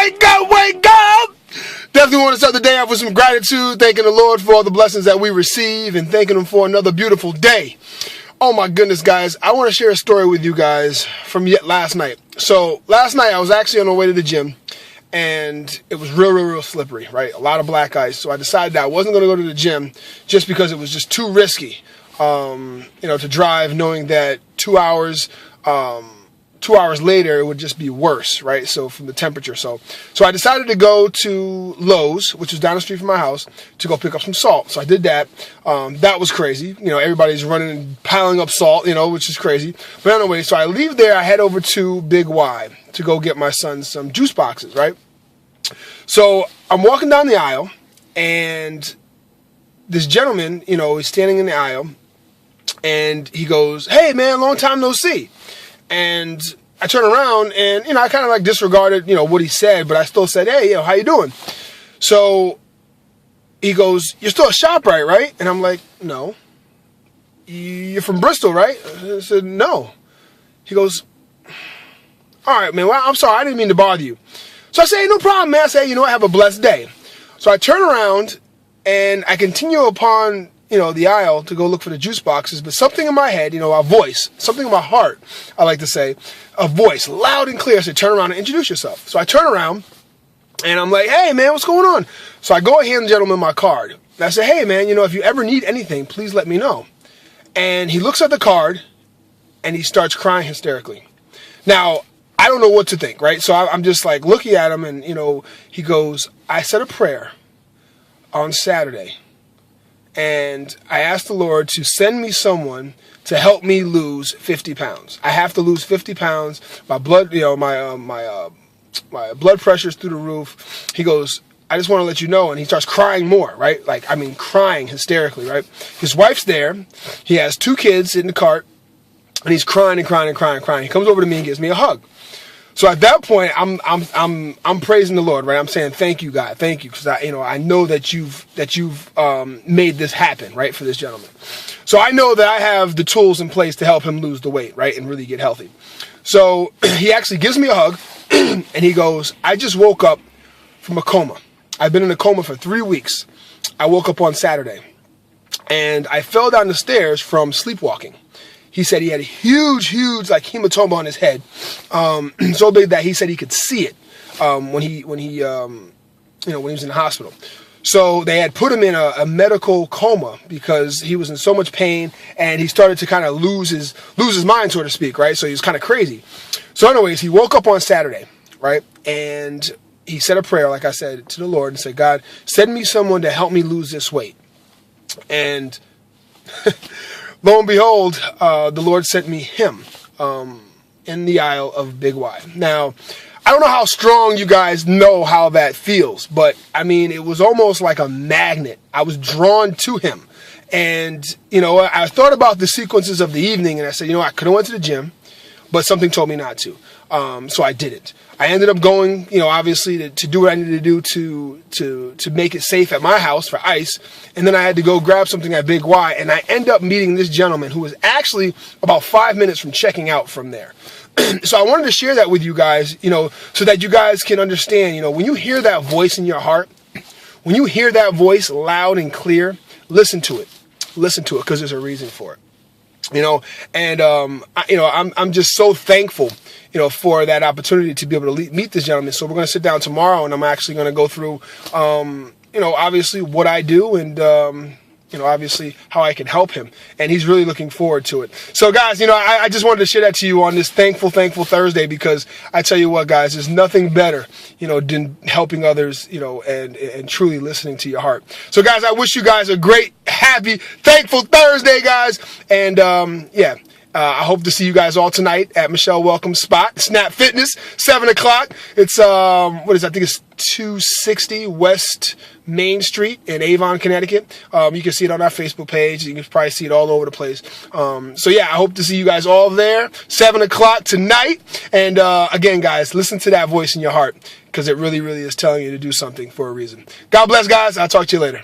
wake up, wake up! Definitely want to start the day off with some gratitude, thanking the Lord for all the blessings that we receive and thanking Him for another beautiful day. Oh my goodness, guys. I want to share a story with you guys from last night. So last night I was actually on the way to the gym and it was real slippery, right? A lot of black ice. So I decided that I wasn't going to go to the gym just because it was just too risky, to drive knowing that 2 hours, 2 hours later, it would just be worse, right? So from the temperature. So I decided to go to Lowe's, which was down the street from my house, to go pick up some salt. So I did that. That was crazy. Everybody's running and piling up salt, which is crazy. But anyway, so I leave there. I head over to Big Y to go get my son some juice boxes, right? So I'm walking down the aisle and this gentleman, is standing in the aisle and he goes, "Hey man, long time no see." And I turn around and, I kind of like disregarded, what he said, but I still said, "Hey, how you doing?" So he goes, "You're still at ShopRite, right?" And I'm like, "No." "You're from Bristol, right?" I said, "No." He goes, "All right, man, well, I'm sorry. I didn't mean to bother you." So I say, "Hey, no problem, man." I say, "I have a blessed day." So I turn around and I continue upon the aisle to go look for the juice boxes, but something in my head, a voice, something in my heart, I like to say, a voice, loud and clear, said, "Turn around and introduce yourself." So I turn around, and I'm like, "Hey, man, what's going on?" So I go and hand the gentleman my card. And I say, "Hey, man, if you ever need anything, please let me know." And he looks at the card, and he starts crying hysterically. Now, I don't know what to think, right? So I'm just like looking at him, and, he goes, "I said a prayer on Saturday. And I asked the Lord to send me someone to help me lose 50 pounds. I have to lose 50 pounds. My blood, my blood pressure's through the roof." He goes, "I just want to let you know." And he starts crying more, right? Crying hysterically, right? His wife's there. He has 2 kids in the cart, and he's crying and crying and crying and crying. He comes over to me and gives me a hug. So at that point, I'm praising the Lord, right? I'm saying, "Thank you, God, thank you," because I know that you've made this happen, right, for this gentleman. So I know that I have the tools in place to help him lose the weight, right, and really get healthy. So he actually gives me a hug, and he goes, "I just woke up from a coma. I've been in a coma for 3 weeks. I woke up on Saturday, and I fell down the stairs from sleepwalking." He said he had a huge hematoma on his head, so big that he said he could see it when he was in the hospital. So they had put him in a medical coma because he was in so much pain, and he started to kind of lose his mind, so to speak, right? So he was kind of crazy. So anyways, he woke up on Saturday, right? And he said a prayer, like I said, to the Lord, and said, "God, send me someone to help me lose this weight." And lo and behold, the Lord sent me him in the aisle of Big Y. Now, I don't know how strong you guys know how that feels, but it was almost like a magnet. I was drawn to him. And, I thought about the sequences of the evening, and I said, I could have went to the gym, but something told me not to. So I didn't. I ended up going, obviously to do what I needed to do to make it safe at my house for ice. And then I had to go grab something at Big Y. And I end up meeting this gentleman who was actually about 5 minutes from checking out from there. So I wanted to share that with you guys, so that you guys can understand, when you hear that voice in your heart, when you hear that voice loud and clear, listen to it. Listen to it, because there's a reason for it. I'm just so thankful, for that opportunity to be able to meet this gentleman. So we're going to sit down tomorrow, and I'm actually going to go through, obviously what I do and, obviously how I can help him. And he's really looking forward to it. So guys, I just wanted to share that to you on this thankful Thursday, because I tell you what, guys, there's nothing better, than helping others, and truly listening to your heart. So guys, I wish you guys a great, happy, thankful Thursday, guys. And, I hope to see you guys all tonight at Michelle Welcome's spot, Snap Fitness, 7 o'clock. It's, I think it's 260 West Main Street in Avon, Connecticut. You can see it on our Facebook page. You can probably see it all over the place. So yeah, I hope to see you guys all there, 7 o'clock tonight. And, again, guys, listen to that voice in your heart, because it really, really is telling you to do something for a reason. God bless, guys. I'll talk to you later.